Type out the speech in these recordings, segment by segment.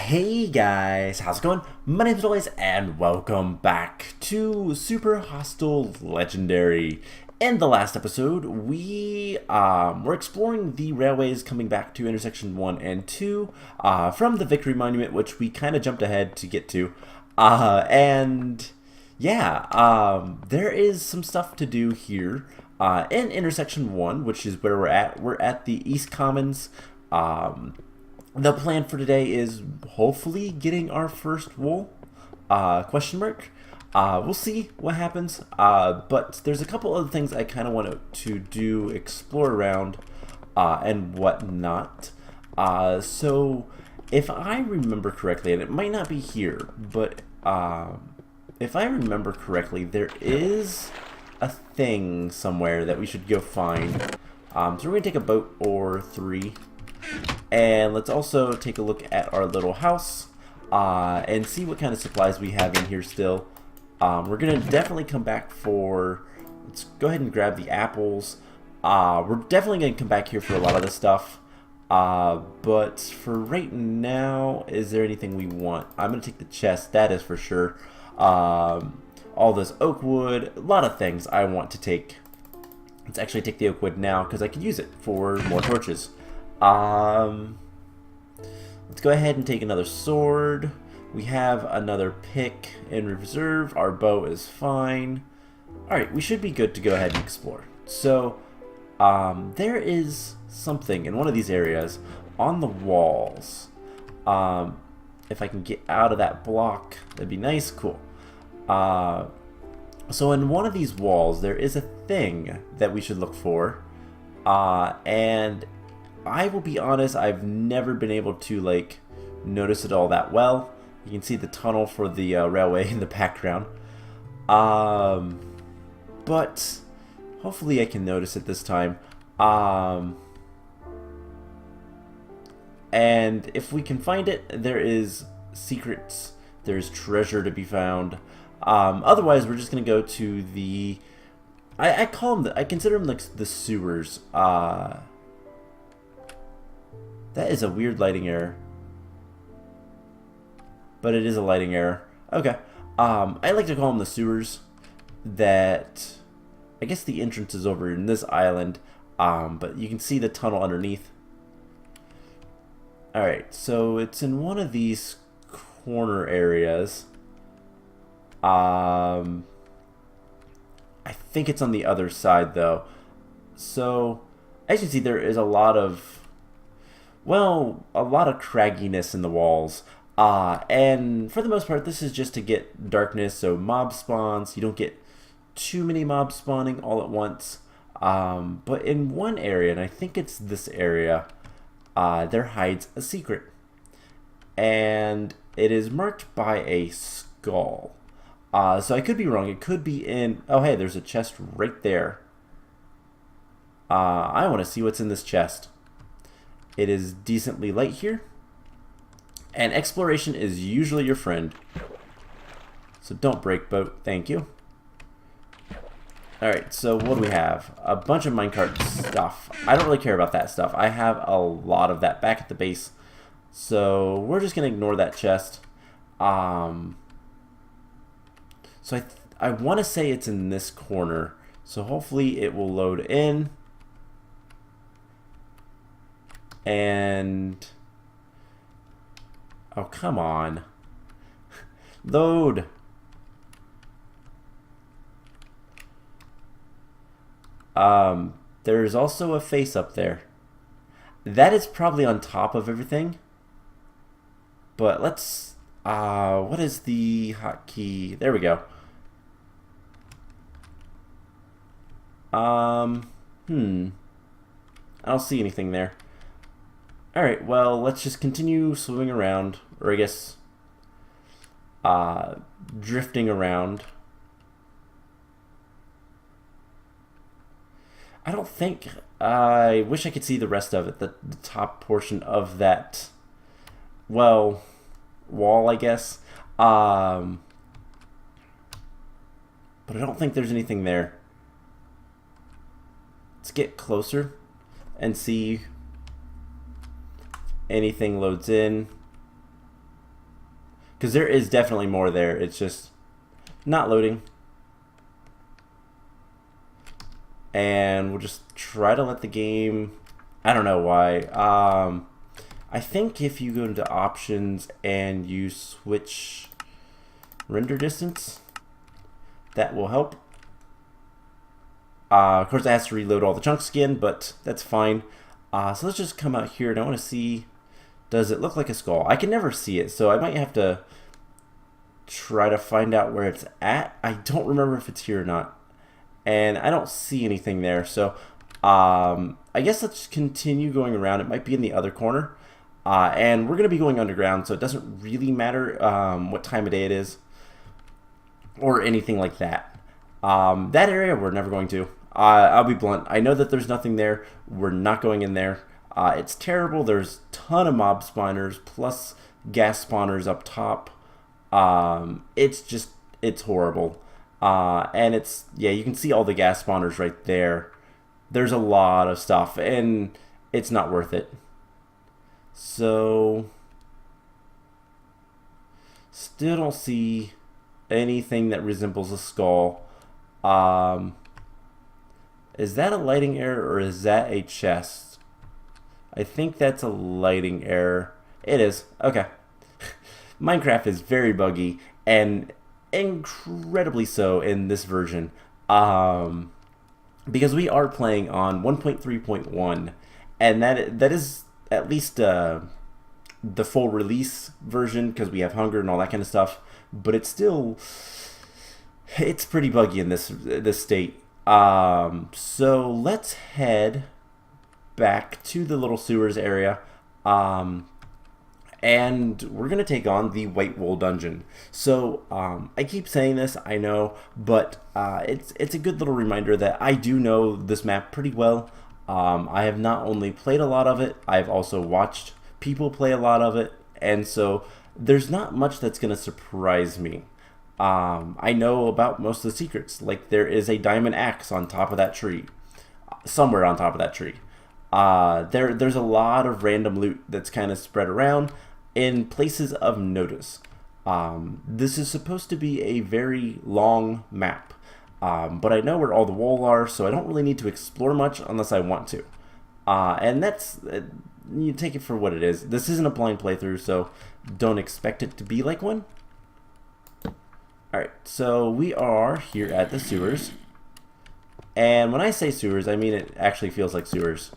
Hey guys, how's it going? My name is Elias and welcome back to Super Hostile Legendary. In the last episode, we were exploring the railways coming back to intersection 1 and 2 from the Victory Monument, which we kind of jumped ahead to get to. There is some stuff to do here in intersection 1, which is where we're at. We're at the East Commons. The plan for today is hopefully getting our first wool, question mark. We'll see what happens, but there's a couple other things I kind of want to do, explore around, and whatnot. So if I remember correctly, and it might not be here, but if I remember correctly, there is a thing somewhere that we should go find. So we're going to take a boat or 3. And let's also take a look at our little house and see what kind of supplies we have in here still. We're going to definitely come back for... Let's go ahead and grab the apples. We're definitely going to come back here for a lot of this stuff. But for right now, is there anything we want? I'm going to take the chest, that is for sure. All this oak wood, a lot of things I want to take. Let's actually take the oak wood now because I can use it for more torches. Let's go ahead and take another sword. We have another pick in reserve. Our bow is fine. Alright, we should be good to go ahead and explore. So, there is something in one of these areas on the walls. If I can get out of that block, that'd be nice. Cool. So in one of these walls, there is a thing that we should look for. And I will be honest, I've never been able to like notice it all that well. You can see the tunnel for the railway in the background. But hopefully I can notice it this time. And if we can find it, there is secrets. There's treasure to be found. Otherwise, we're just gonna go to the... I call them I consider them like the sewers. That is a weird lighting error. But it is a lighting error. Okay. I like to call them the sewers. That... I guess the entrance is over in this island. But you can see the tunnel underneath. Alright, so it's in one of these corner areas. I think it's on the other side, though. So, as you can see, there is a lot of... Well, a lot of cragginess in the walls. And for the most part, this is just to get darkness, so mob spawns. You don't get too many mobs spawning all at once. But in one area, and I think it's this area, there hides a secret. And it is marked by a skull. So I could be wrong. It could be in... Oh, hey, there's a chest right there. I want to see what's in this chest. It is decently light here. And exploration is usually your friend. So don't break boat. Thank you. Alright, so what do we have? A bunch of minecart stuff. I don't really care about that stuff. I have a lot of that back at the base. So we're just going to ignore that chest. So I want to say it's in this corner. So hopefully it will load in. And... Oh, come on. Load. There's also a face up there. That is probably on top of everything. But let's... what is the hotkey? There we go. I don't see anything there. Alright, well, let's just continue swimming around, or I guess, drifting around. I don't think, I wish I could see the rest of it, the top portion of that, well, wall, I guess. But I don't think there's anything there. Let's get closer and see anything loads in. Because there is definitely more there. It's just not loading. And we'll just try to let the game... I don't know why. I think if you go into options and you switch render distance, that will help. Of course, it has to reload all the chunks again, but that's fine. So let's just come out here, and I want to see, does it look like a skull? I can never see it, so I might have to try to find out where it's at. I don't remember if it's here or not, and I don't see anything there. So I guess let's continue going around. It might be in the other corner, and we're going to be going underground, so it doesn't really matter what time of day it is or anything like that. That area we're never going to. I'll be blunt. I know that there's nothing there. We're not going in there. It's terrible. There's a ton of mob spawners plus gas spawners up top. It's horrible. And it's, yeah, you can see all the gas spawners right there. There's a lot of stuff, and it's not worth it. So, still don't see anything that resembles a skull. Is that a lighting error or is that a chest? I think that's a lighting error. It is. Okay. Minecraft is very buggy, and incredibly so in this version. Because we are playing on 1.3.1, and that is at least the full release version, because we have hunger and all that kind of stuff. But it's pretty buggy in this state. So let's head back to the little sewers area, and we're gonna take on the White Wool dungeon. So I keep saying this, I know, but it's a good little reminder that I do know this map pretty well. I have not only played a lot of it, I've also watched people play a lot of it, and so there's not much that's gonna surprise me. I know about most of the secrets. Like, there is a diamond axe on top of that tree, somewhere on top of that tree. There's a lot of random loot that's kind of spread around in places of notice. This is supposed to be a very long map, but I know where all the wool are, so I don't really need to explore much unless I want to. And that's, you take it for what it is. This isn't a blind playthrough, so don't expect it to be like one. Alright, so we are here at the sewers. And when I say sewers, I mean it actually feels like sewers.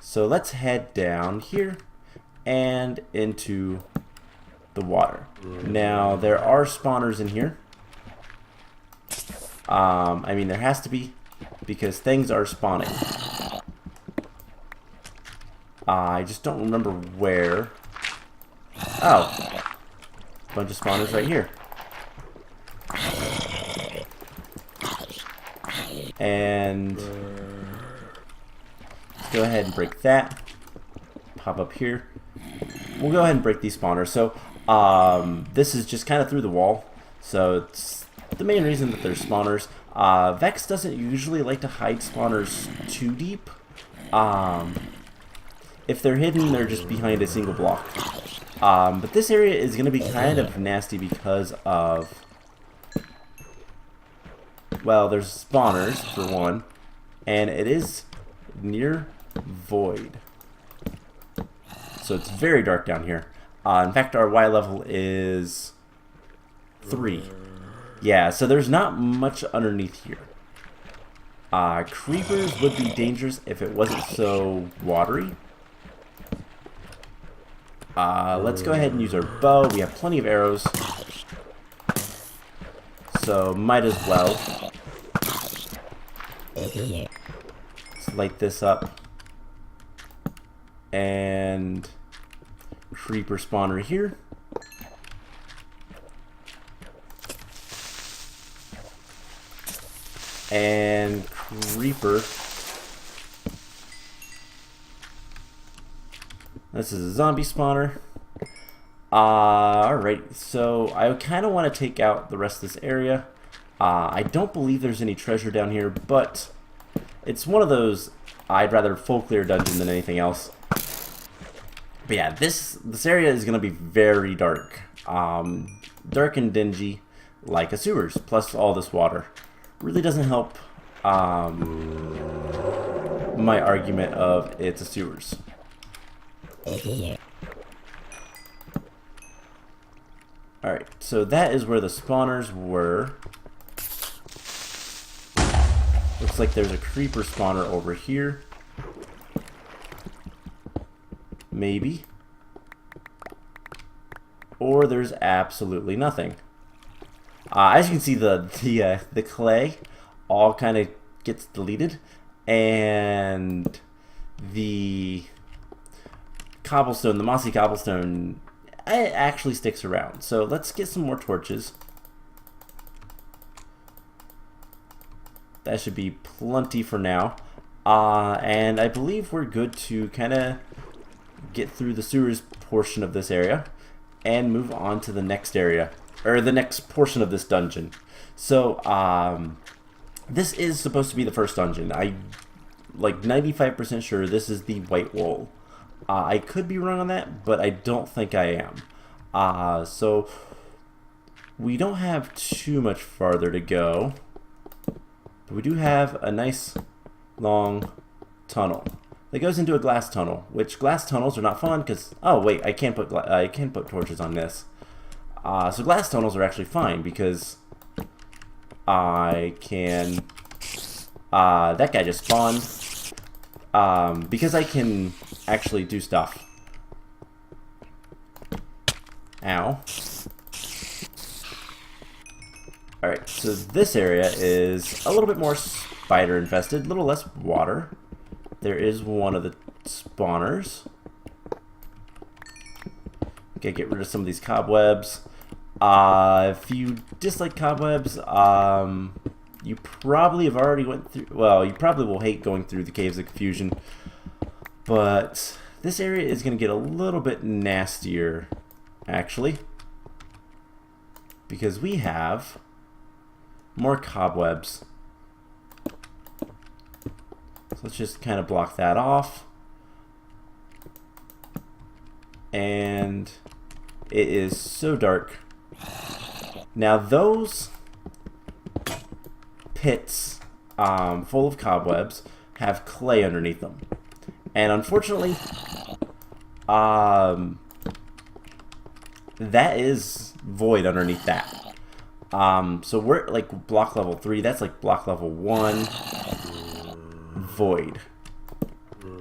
So let's head down here and into the water. Now, there are spawners in here. I mean, there has to be, because things are spawning. I just don't remember where. Oh. Bunch of spawners right here. And let's go ahead and break that. Pop up here. We'll go ahead and break these spawners. So this is just kind of through the wall. So it's the main reason that there's spawners. Vechs doesn't usually like to hide spawners too deep. If they're hidden, they're just behind a single block. But this area is going to be kind of nasty because of, well, there's spawners, for one, and it is near void. So it's very dark down here. In fact, our Y level is 3. Yeah, so there's not much underneath here. Creepers would be dangerous if it wasn't so watery. Let's go ahead and use our bow. We have plenty of arrows, so might as well. Let's light this up. And creeper spawner here. And creeper. This is a zombie spawner. Alright, so I kind of want to take out the rest of this area. I don't believe there's any treasure down here, but it's one of those I'd rather full clear dungeon than anything else. But yeah, this area is going to be very dark. Dark and dingy, like a sewers, plus all this water. Really doesn't help my argument of it's a sewers. Alright, so that is where the spawners were. Looks like there's a creeper spawner over here. Maybe. Or there's absolutely nothing. As you can see, the clay all kind of gets deleted, and the cobblestone, the mossy cobblestone, it actually sticks around. So let's get some more torches. That should be plenty for now. And I believe we're good to kind of get through the sewers portion of this area and move on to the next area, or the next portion of this dungeon. So this is supposed to be the first dungeon. I like 95% sure this is the white wool. I could be wrong on that, but I don't think I am. So we don't have too much farther to go. But we do have a nice long tunnel that goes into a glass tunnel, which glass tunnels are not fun because, oh wait, I can't put torches on this. So glass tunnels are actually fine because I can, that guy just spawned, because I can actually do stuff. Ow. Alright, so this area is a little bit more spider infested, a little less water. There is one of the spawners. Okay, get rid of some of these cobwebs. If you dislike cobwebs, you probably have already went through, well, you probably will hate going through the Caves of Confusion. But this area is going to get a little bit nastier, actually. Because we have more cobwebs. So let's just kind of block that off. And it is so dark. Now those pits full of cobwebs have clay underneath them. And unfortunately, that is void underneath that. So we're like block level 3, that's like block level 1, void.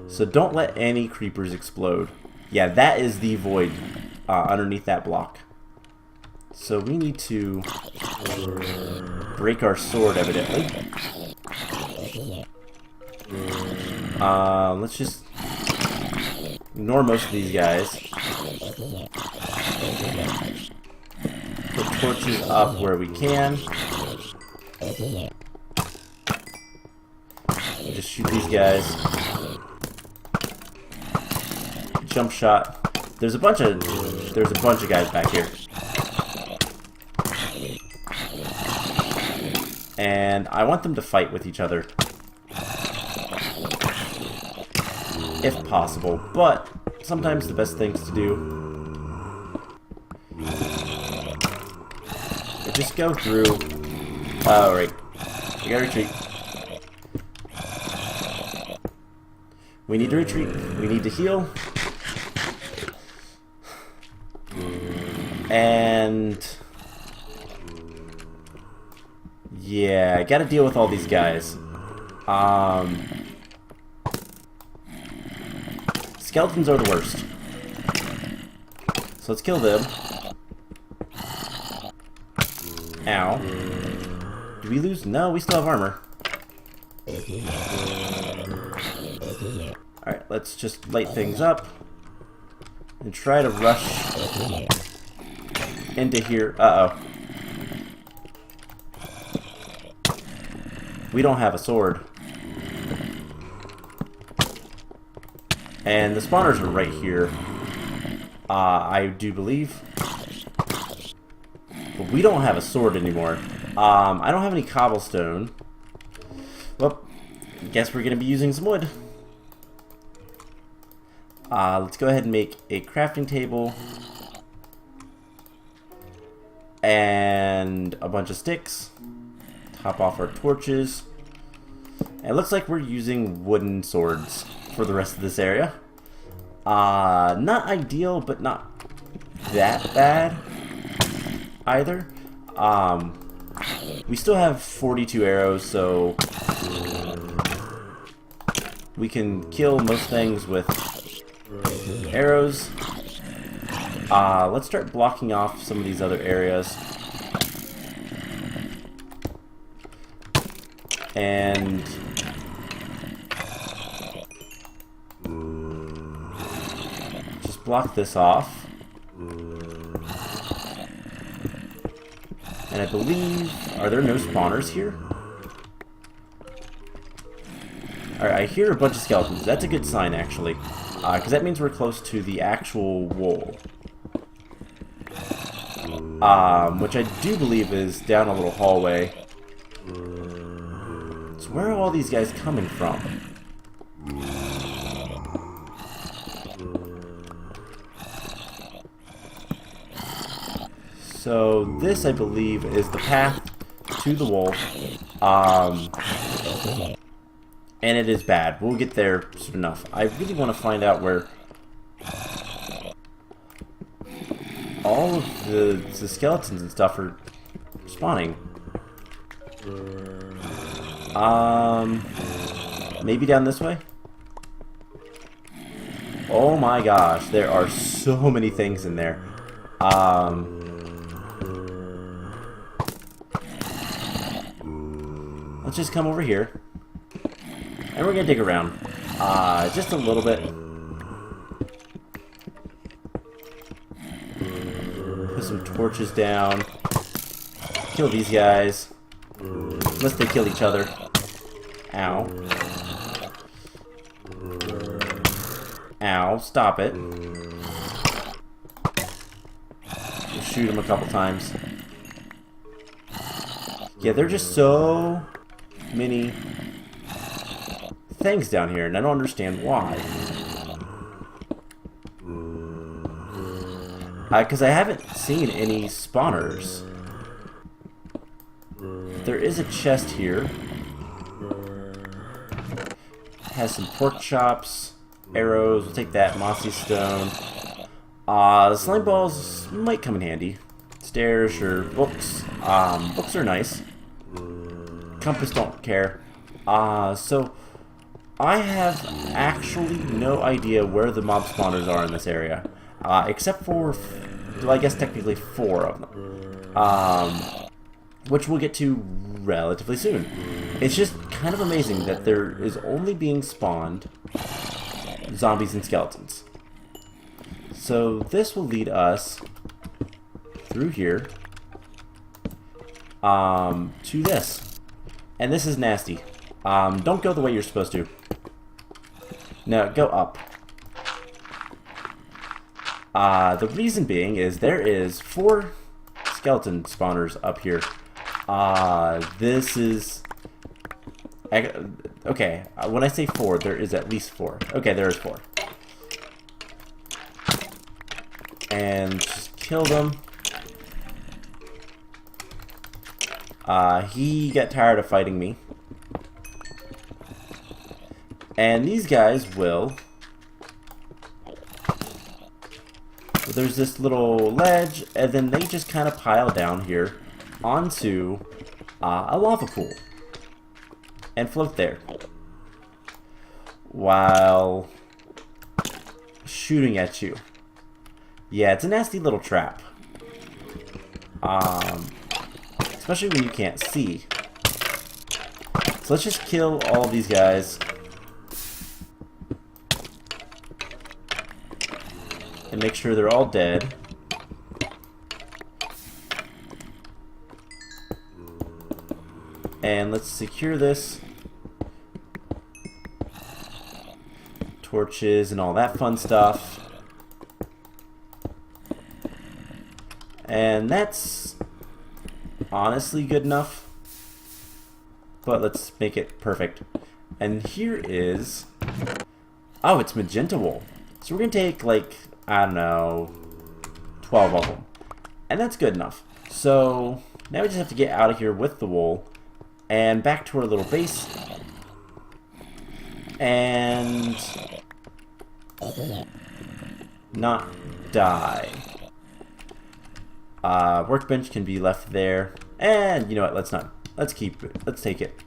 So don't let any creepers explode. Yeah, that is the void underneath that block. So we need to break our sword, evidently. Let's just ignore most of these guys. Put torches up where we can. Just shoot these guys. Jump shot. There's a bunch of guys back here. And I want them to fight with each other, if possible, but sometimes the best things to do is just go through. Alright, we gotta retreat. We need to retreat. We need to heal. And yeah, I gotta deal with all these guys. Skeletons are the worst. So let's kill them. Ow. Do we lose? No, we still have armor. Alright, let's just light things up and try to rush into here. Uh-oh. We don't have a sword. And the spawners are right here. I do believe. But we don't have a sword anymore. I don't have any cobblestone. Well, guess we're going to be using some wood. Let's go ahead and make a crafting table. And a bunch of sticks. Top off our torches. And it looks like we're using wooden swords for the rest of this area. Not ideal, but not that bad either. We still have 42 arrows, so we can kill most things with arrows. Let's start blocking off some of these other areas. And just block this off. And I believe, are there no spawners here? Alright, I hear a bunch of skeletons. That's a good sign, actually. Because that means we're close to the actual wool. Which I do believe is down a little hallway. So where are all these guys coming from? So this, I believe, is the path to the wool. And it is bad. We'll get there soon enough. I really want to find out where all of the skeletons and stuff are spawning. Maybe down this way? Oh my gosh, there are so many things in there. Let's just come over here. And we're gonna dig around. Just a little bit. Put some torches down. Kill these guys. Unless they kill each other. Ow. Ow, stop it. We'll shoot them a couple times. Yeah, they're just so many things down here, and I don't understand why. Because I haven't seen any spawners. There is a chest here. Has some pork chops, arrows, we'll take that, mossy stone. The slime balls might come in handy. Stairs or books. Books are nice. Compass, don't care. So I have actually no idea where the mob spawners are in this area. Except for, well, I guess technically 4 of them. Which we'll get to relatively soon. It's just kind of amazing that there is only being spawned zombies and skeletons. So this will lead us through here to this. And this is nasty. Don't go the way you're supposed to. No, go up. The reason being is there is 4 skeleton spawners up here. This is... Okay, when I say 4, there is at least 4. Okay, there is 4. And just kill them. He got tired of fighting me. And these guys will... There's this little ledge, and then they just kind of pile down here onto a lava pool. And float there. While shooting at you. Yeah, it's a nasty little trap. Especially when you can't see. So let's just kill all of these guys. And make sure they're all dead. And let's secure this. Torches and all that fun stuff. And that's honestly good enough. But let's make it perfect. And here is... Oh, it's Magenta Wool. So we're going to take, like, I don't know, 12 of them. And that's good enough. So now we just have to get out of here with the wool and back to our little base. And not die. Workbench can be left there. And you know what, let's keep it. Let's take it.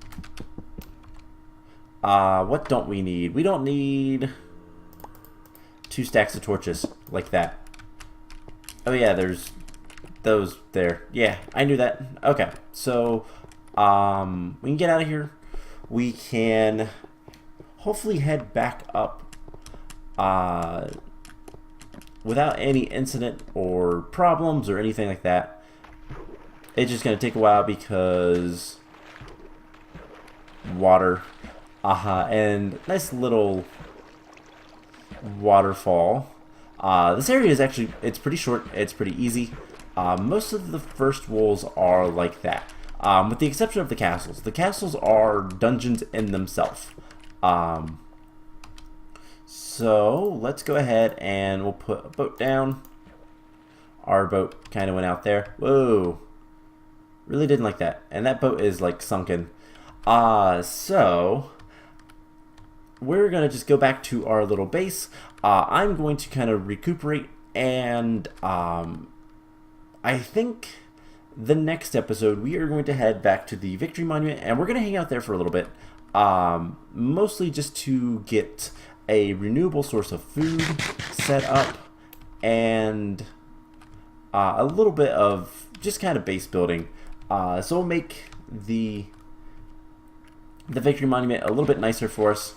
What don't we need? We don't need 2 stacks of torches like that. Oh yeah, there's those there. Yeah, I knew that. Okay, so we can get out of here. We can hopefully head back up without any incident or problems or anything like that. It's just gonna take a while because water. And nice little waterfall. This area is actually, it's pretty short, it's pretty easy. Most of the first wools are like that, with the exception of the castles. The castles are dungeons in themselves. So let's go ahead and we'll put a boat down. Our boat kind of went out there. Whoa, really didn't like that. And that boat is like sunken. So we're gonna just go back to our little base. I'm going to kind of recuperate, and I think the next episode we are going to head back to the Victory Monument, and we're gonna hang out there for a little bit, mostly just to get a renewable source of food set up, and a little bit of just kind of base building. So we'll make the Victory Monument a little bit nicer for us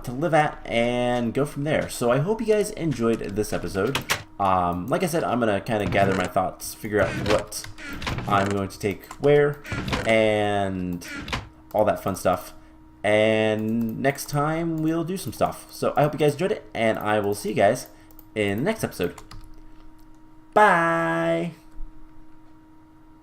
to live at and go from there. So I hope you guys enjoyed this episode. Like I said, I'm going to kind of gather my thoughts, figure out what I'm going to take where, and all that fun stuff. And next time we'll do some stuff. So I hope you guys enjoyed it, and I will see you guys in the next episode. Bye!